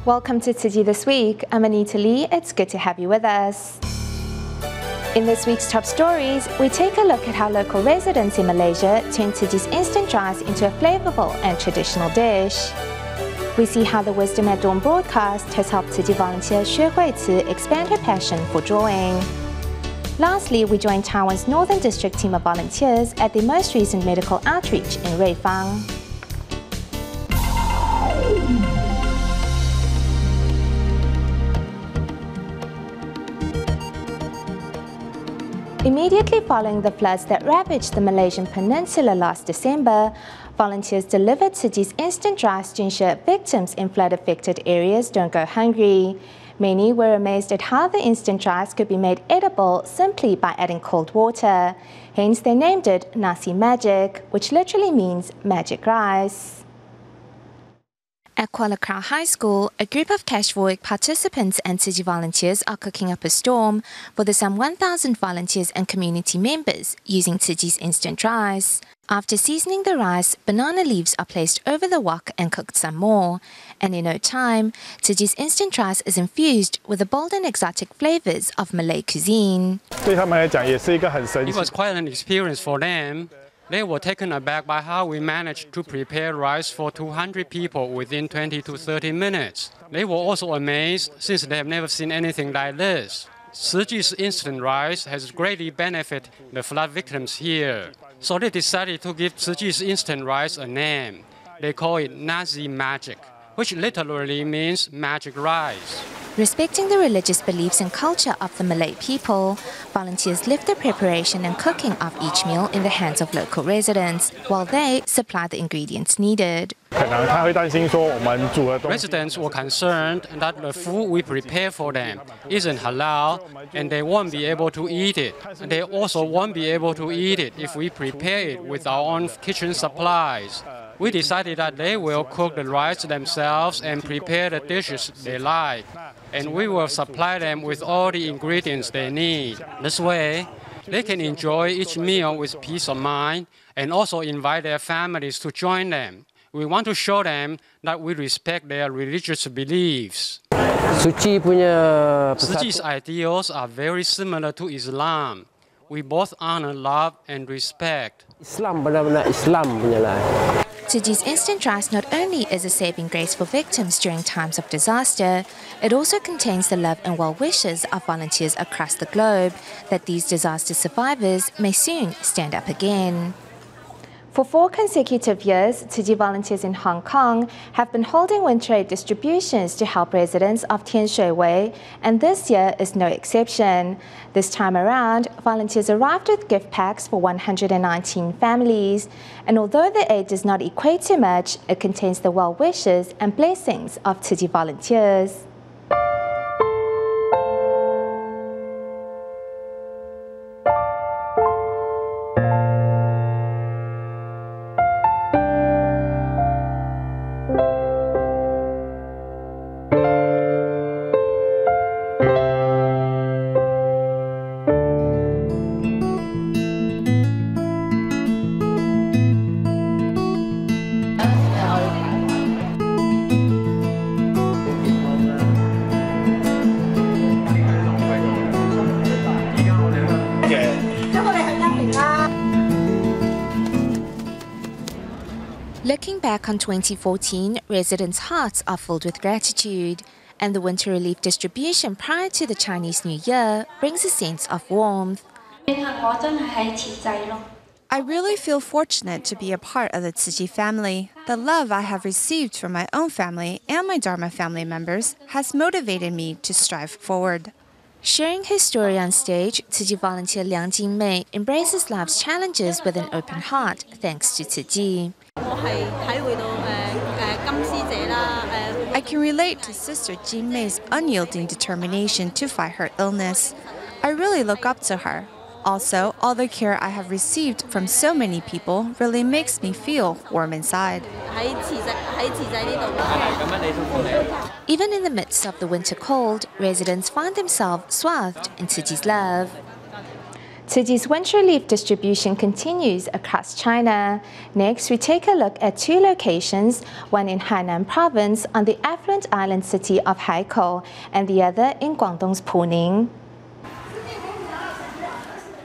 Welcome to Tzu Chi This Week. I'm Anita Lee. It's good to have you with us. In this week's top stories, we take a look at how local residents in Malaysia turn Tzu Chi's instant rice into a flavorful and traditional dish. We see how the Wisdom at Dawn broadcast has helped Tzu Chi volunteer Xue Huici expand her passion for drawing. Lastly, we join Taiwan's Northern District team of volunteers at their most recent medical outreach in Ruifang. Immediately following the floods that ravaged the Malaysian peninsula last December, volunteers delivered Tzu Chi's instant rice to ensure victims in flood-affected areas don't go hungry. Many were amazed at how the instant rice could be made edible simply by adding cold water. Hence, they named it Nasi Magic, which literally means magic rice. At Kuala Krau High School, a group of Cash Voic participants and Tzu Chi volunteers are cooking up a storm for the some 1,000 volunteers and community members using Tzu Chi's instant rice. After seasoning the rice, banana leaves are placed over the wok and cooked some more. And in no time, Tzu Chi's instant rice is infused with the bold and exotic flavors of Malay cuisine. It was quite an experience for them. They were taken aback by how we managed to prepare rice for 200 people within 20 to 30 minutes. They were also amazed since they have never seen anything like this. Tzu Chi's instant rice has greatly benefited the flood victims here. So they decided to give Tzu Chi's instant rice a name. They call it Nasi Magic, which literally means magic rice. Respecting the religious beliefs and culture of the Malay people, volunteers left the preparation and cooking of each meal in the hands of local residents, while they supply the ingredients needed. Residents were concerned that the food we prepare for them isn't halal and they won't be able to eat it. They also won't be able to eat it if we prepare it with our own kitchen supplies. We decided that they will cook the rice themselves and prepare the dishes they like, and we will supply them with all the ingredients they need. This way, they can enjoy each meal with peace of mind and also invite their families to join them. We want to show them that we respect their religious beliefs. Tzu Chi's ideals are very similar to Islam. We both honor love and respect. Tzu Chi's instant rice not only is a saving grace for victims during times of disaster, it also contains the love and well wishes of volunteers across the globe that these disaster survivors may soon stand up again. For 4 consecutive years, Tzu Chi volunteers in Hong Kong have been holding winter aid distributions to help residents of Tien Shui Wei, and this year is no exception. This time around, volunteers arrived with gift packs for 119 families, and although the aid does not equate to much, it contains the well wishes and blessings of Tzu Chi volunteers. Looking back on 2014, residents' hearts are filled with gratitude, and the winter relief distribution prior to the Chinese New Year brings a sense of warmth. I really feel fortunate to be a part of the Tzu Chi family. The love I have received from my own family and my Dharma family members has motivated me to strive forward. Sharing her story on stage, Tzu Chi volunteer Liang Jingmei embraces life's challenges with an open heart thanks to Tzu Chi. I can relate to Sister Jingmei's unyielding determination to fight her illness. I really look up to her. Also, all the care I have received from so many people really makes me feel warm inside. Even in the midst of the winter cold, residents find themselves swathed in Tzu Chi's love. Tzu Chi's winter relief distribution continues across China. Next, we take a look at two locations, one in Hainan province on the affluent island city of Haikou and the other in Guangdong's Puning.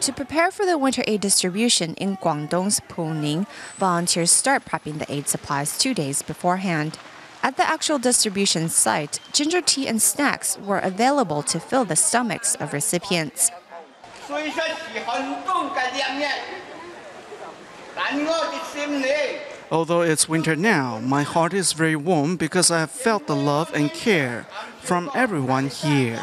To prepare for the winter aid distribution in Guangdong's Puning, volunteers start prepping the aid supplies 2 days beforehand. At the actual distribution site, ginger tea and snacks were available to fill the stomachs of recipients. Although it's winter now, my heart is very warm because I have felt the love and care from everyone here.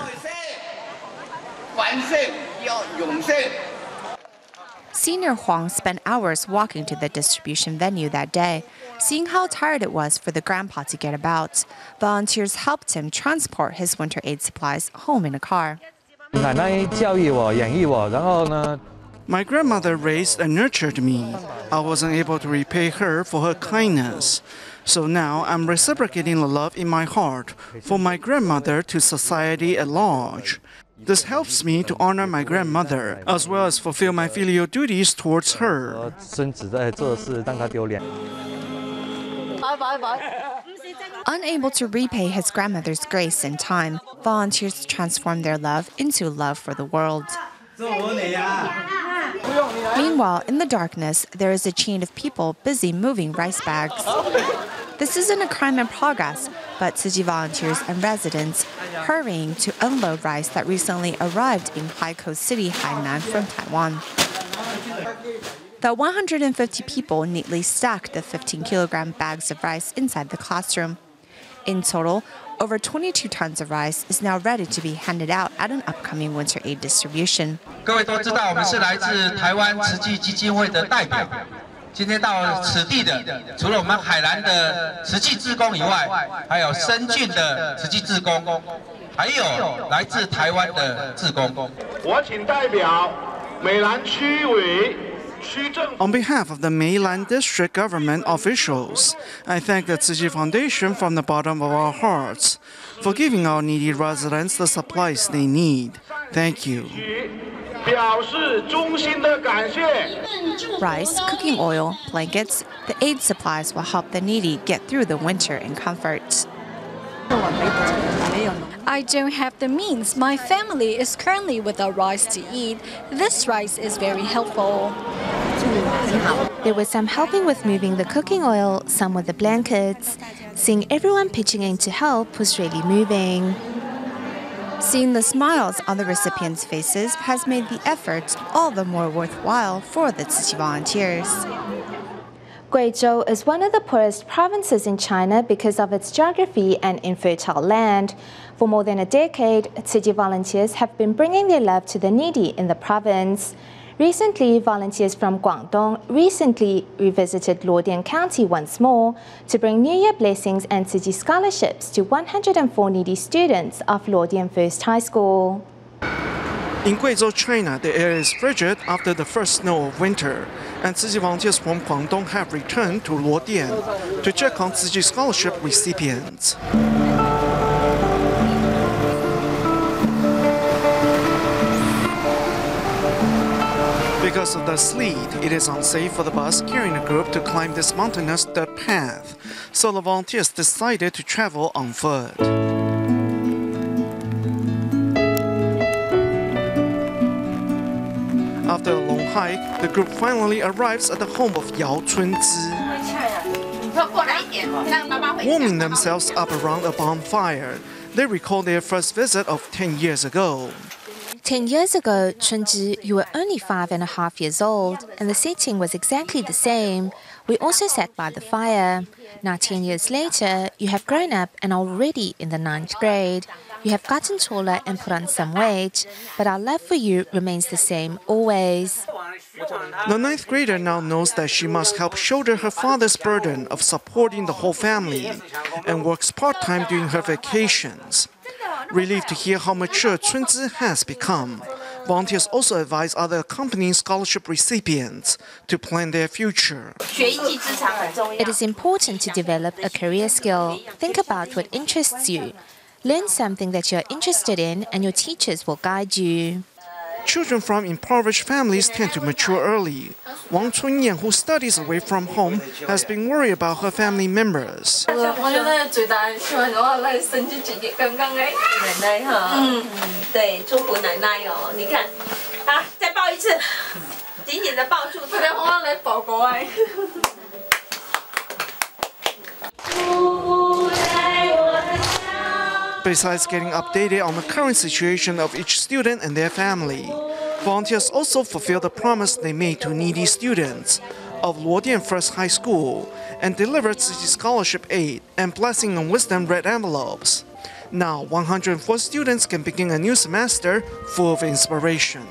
Senior Huang spent hours walking to the distribution venue that day. Seeing how tired it was for the grandpa to get about, volunteers helped him transport his winter aid supplies home in a car. My grandmother raised and nurtured me. I wasn't able to repay her for her kindness. So now I'm reciprocating the love in my heart for my grandmother to society at large. This helps me to honor my grandmother, as well as fulfill my filial duties towards her. Unable to repay his grandmother's grace in time, volunteers transform their love into love for the world. Meanwhile, in the darkness, there is a chain of people busy moving rice bags. This isn't a crime in progress, but Tzu Chi volunteers and residents hurrying to unload rice that recently arrived in Haikou City, Hainan from Taiwan. The 150 people neatly stacked the 15-kilogram bags of rice inside the classroom. In total, over 22 tons of rice is now ready to be handed out at an upcoming winter aid distribution. 各位都知道，我们是来自台湾慈济基金会的代表。今天到此地的，除了我们海南的慈济志工以外，还有深圳的慈济志工，还有来自台湾的志工。我请代表美兰区委。 On behalf of the Meilan District government officials, I thank the Tzu Chi Foundation from the bottom of our hearts for giving our needy residents the supplies they need. Thank you. Rice, cooking oil, blankets, the aid supplies will help the needy get through the winter in comfort. I don't have the means. My family is currently without rice to eat. This rice is very helpful. There was some helping with moving the cooking oil, some with the blankets. Seeing everyone pitching in to help was really moving. Seeing the smiles on the recipients' faces has made the effort all the more worthwhile for the Tzu Chi volunteers. Guizhou is one of the poorest provinces in China because of its geography and infertile land. For more than a decade, Tzu Chi volunteers have been bringing their love to the needy in the province. Recently, volunteers from Guangdong revisited Luodian County once more to bring New Year blessings and Tzu Chi scholarships to 104 needy students of Luodian First High School. In Guizhou, China, the air is frigid after the first snow of winter, and Tzu Chi volunteers from Guangdong have returned to Luodian to check on Tzu Chi scholarship recipients. Because of the sleet, it is unsafe for the bus carrying a group to climb this mountainous dirt path, so the volunteers decided to travel on foot. After a long hike, the group finally arrives at the home of Yao Chunzi. Warming themselves up around a bonfire, they recall their first visit of 10 years ago. 10 years ago, Chunzi, you were only 5.5 years old, and the setting was exactly the same. We also sat by the fire. Now 10 years later, you have grown up and are already in the 9th grade. You have gotten taller and put on some weight, but our love for you remains the same always. The 9th grader now knows that she must help shoulder her father's burden of supporting the whole family and works part-time during her vacations. Relieved to hear how mature Chunzi has become, volunteers also advise other accompanying scholarship recipients to plan their future. It is important to develop a career skill. Think about what interests you. Learn something that you are interested in, and your teachers will guide you. Children from impoverished families tend to mature early. Wang Chunyan, who studies away from home, has been worried about her family members. Besides getting updated on the current situation of each student and their family, volunteers also fulfill the promise they made to needy students of Luodian First High School and delivered Tzu Chi scholarship aid and blessing and wisdom red envelopes. Now, 104 students can begin a new semester full of inspiration.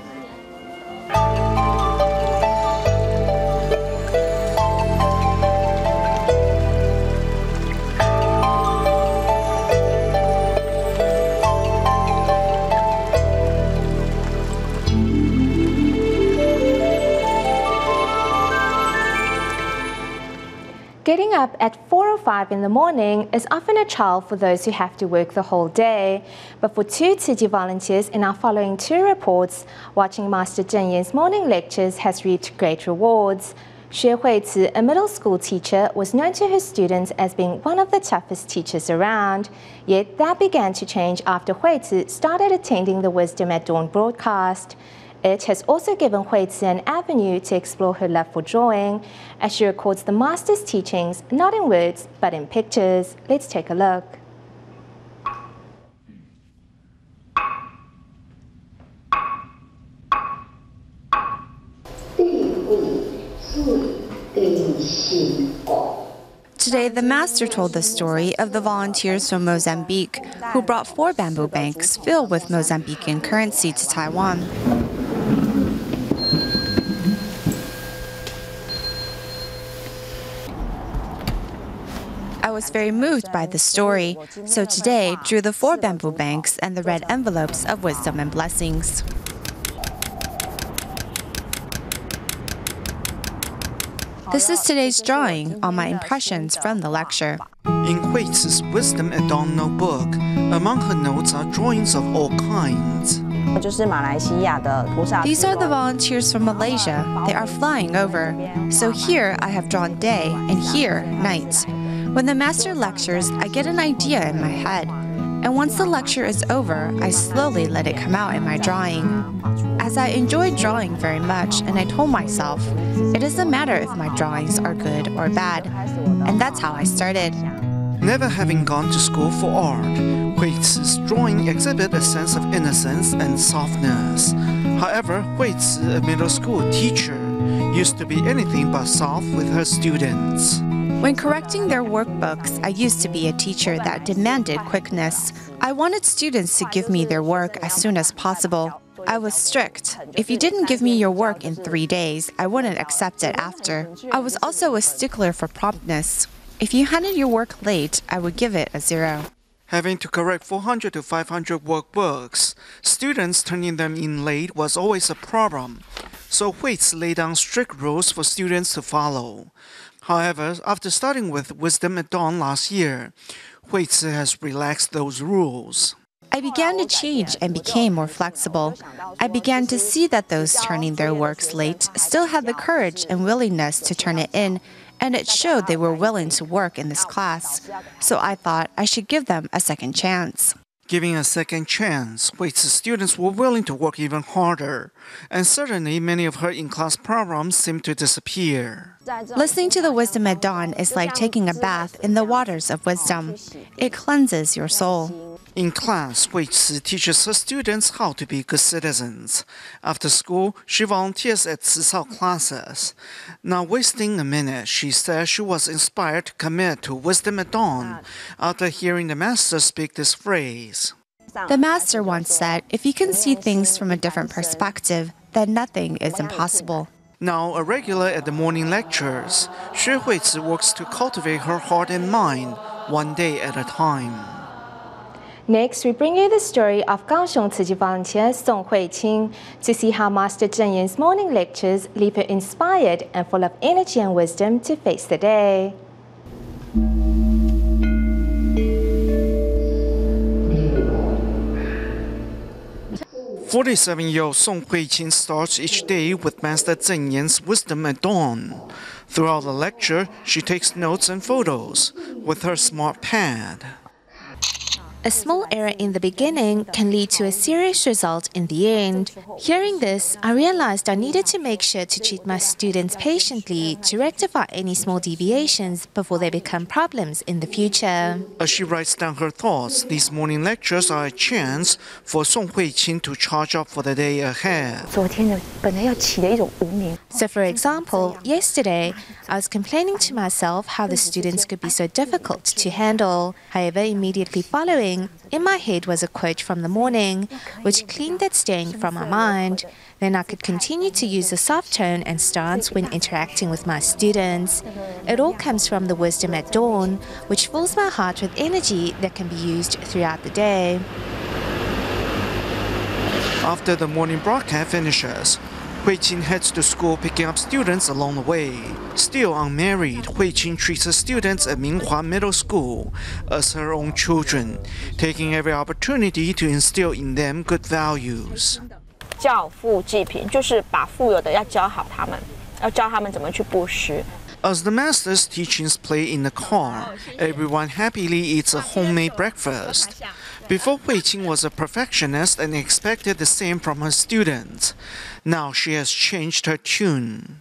Getting up at 4 or 5 in the morning is often a trial for those who have to work the whole day. But for two Tzu Chi volunteers in our following two reports, watching Master Zheng Yan's morning lectures has reaped great rewards. Xue Huizi, a middle school teacher, was known to her students as being one of the toughest teachers around. Yet that began to change after Huizi started attending the Wisdom at Dawn broadcast. It has also given Huizi an avenue to explore her love for drawing, as she records the master's teachings not in words but in pictures. Let's take a look. Today, the master told the story of the volunteers from Mozambique who brought 4 bamboo banks filled with Mozambican currency to Taiwan. I was very moved by the story, so today drew the 4 bamboo banks and the red envelopes of wisdom and blessings. This is today's drawing on my impressions from the lecture. In Huizi's Wisdom at Dawn notebook, among her notes are drawings of all kinds. These are the volunteers from Malaysia. They are flying over. So here I have drawn day and here night. When the master lectures, I get an idea in my head. And once the lecture is over, I slowly let it come out in my drawing. As I enjoyed drawing very much, and I told myself, it doesn't matter if my drawings are good or bad. And that's how I started. Never having gone to school for art, Huizi's drawing exhibit a sense of innocence and softness. However, Huizi, a middle school teacher, used to be anything but soft with her students. When correcting their workbooks, I used to be a teacher that demanded quickness. I wanted students to give me their work as soon as possible. I was strict. If you didn't give me your work in 3 days, I wouldn't accept it after. I was also a stickler for promptness. If you handed your work late, I would give it a 0. Having to correct 400 to 500 workbooks, students turning them in late was always a problem. So Huizi laid down strict rules for students to follow. However, after starting with Wisdom at Dawn last year, Huizi has relaxed those rules. I began to change and became more flexible. I began to see that those turning their works late still had the courage and willingness to turn it in, and it showed they were willing to work in this class. So I thought I should give them a second chance. Giving a second chance, Huizi's students were willing to work even harder, and certainly many of her in-class problems seemed to disappear. Listening to the Wisdom at Dawn is like taking a bath in the waters of wisdom. It cleanses your soul. In class, Huizi teaches her students how to be good citizens. After school, she volunteers at Tzu Chi classes. Not wasting a minute, she says she was inspired to commit to Wisdom at Dawn after hearing the master speak this phrase. The master once said, if you can see things from a different perspective, then nothing is impossible. Now a regular at the morning lectures, Xue Huizi works to cultivate her heart and mind, one day at a time. Next, we bring you the story of Kaohsiung Tzu Chi volunteer Song Huiqing to see how Master Zheng Yan's morning lectures leave her inspired and full of energy and wisdom to face the day. 47-year-old Song Hui-qin starts each day with Master Zeng Yan's wisdom at dawn. Throughout the lecture, she takes notes and photos with her smart pad. A small error in the beginning can lead to a serious result in the end. Hearing this, I realized I needed to make sure to treat my students patiently to rectify any small deviations before they become problems in the future. As she writes down her thoughts, these morning lectures are a chance for Song Hui-qin to charge up for the day ahead. So for example, yesterday, I was complaining to myself how the students could be so difficult to handle. However, immediately following, in my head was a quote from the morning, which cleaned that stain from my mind. Then I could continue to use a soft tone and stance when interacting with my students. It all comes from the wisdom at dawn, which fills my heart with energy that can be used throughout the day. After the morning broadcast finishes, Hui-qin heads to school picking up students along the way. Still unmarried, Hui-qin treats her students at Minghua Middle School as her own children, taking every opportunity to instill in them good values. 教富济贫，就是把富有的要教好他们，要教他们怎么去布施。 As the master's teachings play in the car, everyone happily eats a homemade breakfast. Before, Hui-qin was a perfectionist and expected the same from her students. Now she has changed her tune.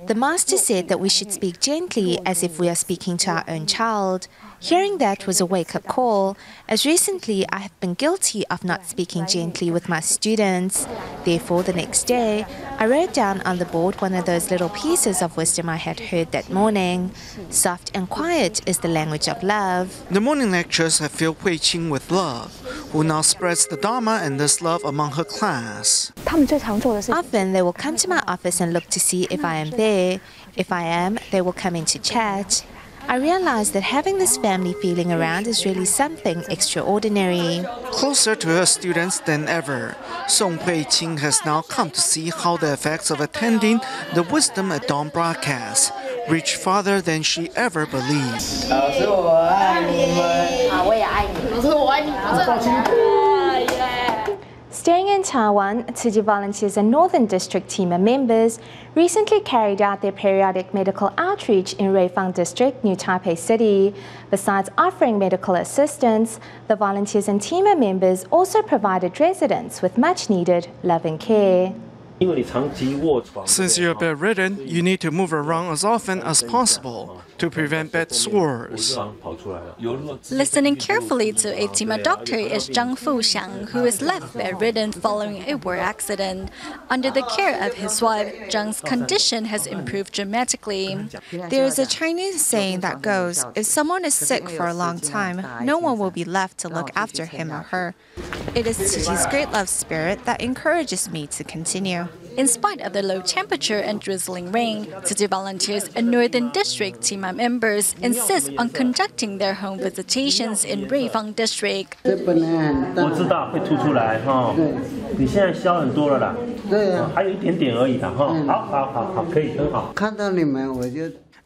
The master said that we should speak gently as if we are speaking to our own child. Hearing that was a wake-up call, as recently I have been guilty of not speaking gently with my students. Therefore, the next day, I wrote down on the board one of those little pieces of wisdom I had heard that morning. Soft and quiet is the language of love. The morning lectures have filled Hui-qin with love, who now spreads the Dharma and this love among her class. Often they will come to my office and look to see if I am there. If I am, they will come in to chat. I realized that having this family feeling around is really something extraordinary. Closer to her students than ever, Song Hui-qin has now come to see how the effects of attending the Wisdom at Dawn broadcast reach farther than she ever believed. Staying in Taiwan, Tzu Chi volunteers and Northern District team members recently carried out their periodic medical outreach in Ruifang District, New Taipei City. Besides offering medical assistance, the volunteers and team members also provided residents with much-needed love and care. Since you're bedridden, you need to move around as often as possible to prevent bed sores. Listening carefully to a Tima doctor is Zhang Fuxiang, who is left bedridden following a work accident. Under the care of his wife, Zhang's condition has improved dramatically. There is a Chinese saying that goes, if someone is sick for a long time, no one will be left to look after him or her. It is Tzu Chi's great love spirit that encourages me to continue. In spite of the low temperature and drizzling rain, Tzu Chi volunteers and Northern District team members insist on conducting their home visitations in Ruifang District.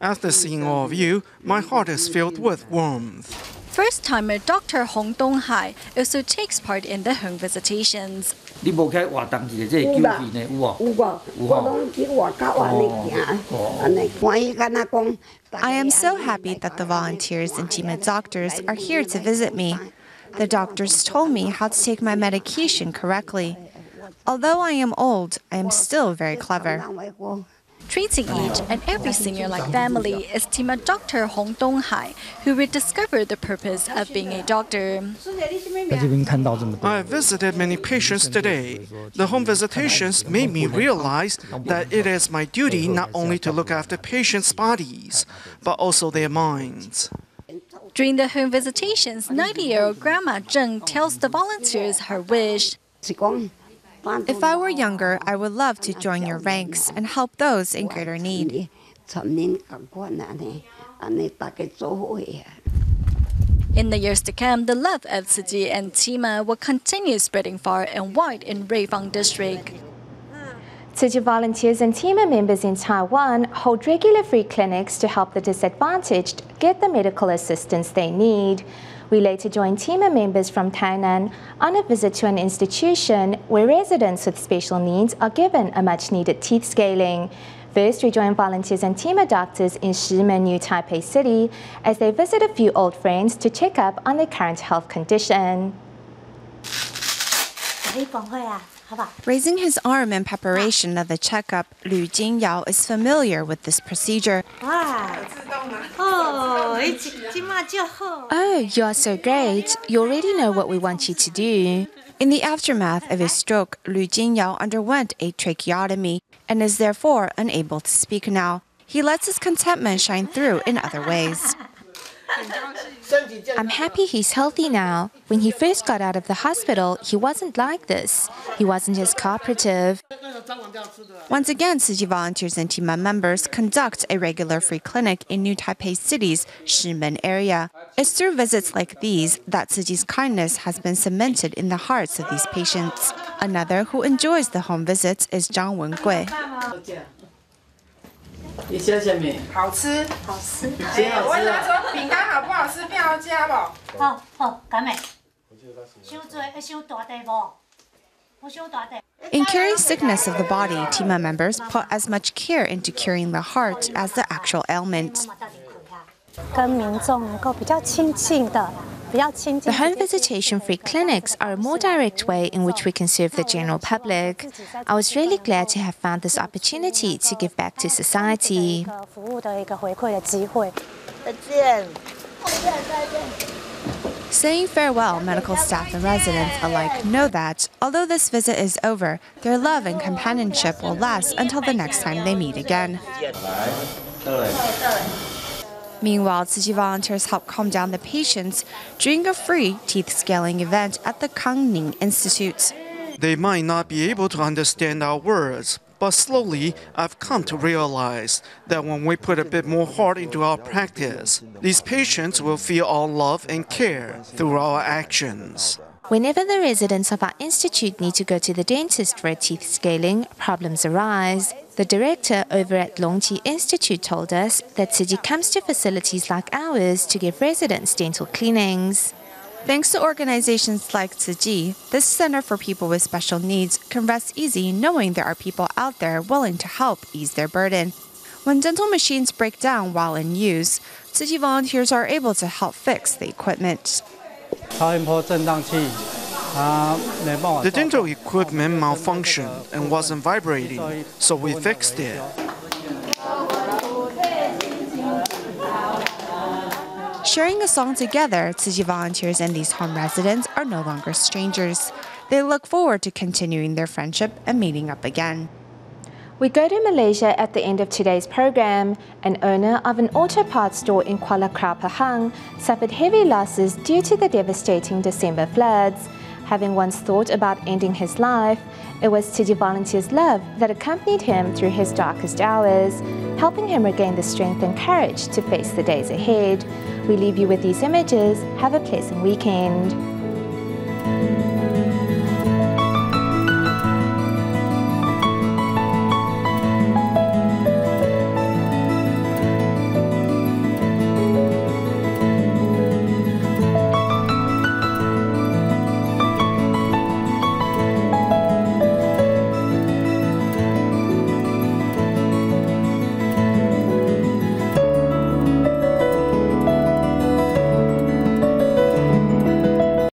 After seeing all of you, my heart is filled with warmth. First-timer Dr. Hong Donghai also takes part in the home visitations. I am so happy that the volunteers and team of doctors are here to visit me. The doctors told me how to take my medication correctly. Although I am old, I am still very clever. Treating each and every senior-like family is Tima Dr. Hong Donghai, who rediscovered the purpose of being a doctor. I have visited many patients today. The home visitations made me realize that it is my duty not only to look after patients' bodies, but also their minds. During the home visitations, 90-year-old Grandma Zheng tells the volunteers her wish. If I were younger, I would love to join your ranks and help those in greater need. In the years to come, the love of Tzu Chi and Tima will continue spreading far and wide in Ruifang District. Tzu Chi volunteers and team members in Taiwan hold regular free clinics to help the disadvantaged get the medical assistance they need. We later joined team members from Tainan on a visit to an institution where residents with special needs are given a much-needed teeth scaling. First, we joined volunteers and team of doctors in Shimen, New Taipei City, as they visit a few old friends to check up on their current health condition. Raising his arm in preparation of the checkup, Liu Jingyao is familiar with this procedure. Oh, you are so great. You already know what we want you to do. In the aftermath of his stroke, Liu Jingyao underwent a tracheotomy and is therefore unable to speak now. He lets his contentment shine through in other ways. I'm happy he's healthy now. When he first got out of the hospital, he wasn't like this. He wasn't as cooperative. Once again, Tzu Chi volunteers and team members conduct a regular free clinic in New Taipei City's Shimen area. It's through visits like these that Tzu Chi's kindness has been cemented in the hearts of these patients. Another who enjoys the home visits is Zhang Wengui. 你谢谢你，好吃，好吃。我问他说饼干好不好吃，变好加不？好好，感美。收做收大地不？我收大地。 In curing sickness of the body, team members put as much care into curing the heart as the actual ailment. 跟民众能够比较亲近的。 The home visitation-free clinics are a more direct way in which we can serve the general public. I was really glad to have found this opportunity to give back to society. Saying farewell, medical staff and residents alike know that, although this visit is over, their love and companionship will last until the next time they meet again. Meanwhile, Tzu Chi volunteers help calm down the patients during a free teeth scaling event at the Kangning Institute. They might not be able to understand our words, but slowly I've come to realize that when we put a bit more heart into our practice, these patients will feel our love and care through our actions. Whenever the residents of our institute need to go to the dentist for a teeth scaling, problems arise. The director over at Longqi Institute told us that Tzu Chi comes to facilities like ours to give residents dental cleanings. Thanks to organizations like Tzu Chi, this Center for People with Special Needs can rest easy knowing there are people out there willing to help ease their burden. When dental machines break down while in use, Tzu Chi volunteers are able to help fix the equipment. The dental equipment malfunctioned and wasn't vibrating, so we fixed it. Sharing a song together, Tzu Chi volunteers and these home residents are no longer strangers. They look forward to continuing their friendship and meeting up again. We go to Malaysia at the end of today's program. An owner of an auto parts store in Kuala Krau, Pahang, suffered heavy losses due to the devastating December floods. Having once thought about ending his life, it was Tzu Chi volunteers' love that accompanied him through his darkest hours, helping him regain the strength and courage to face the days ahead. We leave you with these images. Have a pleasant weekend.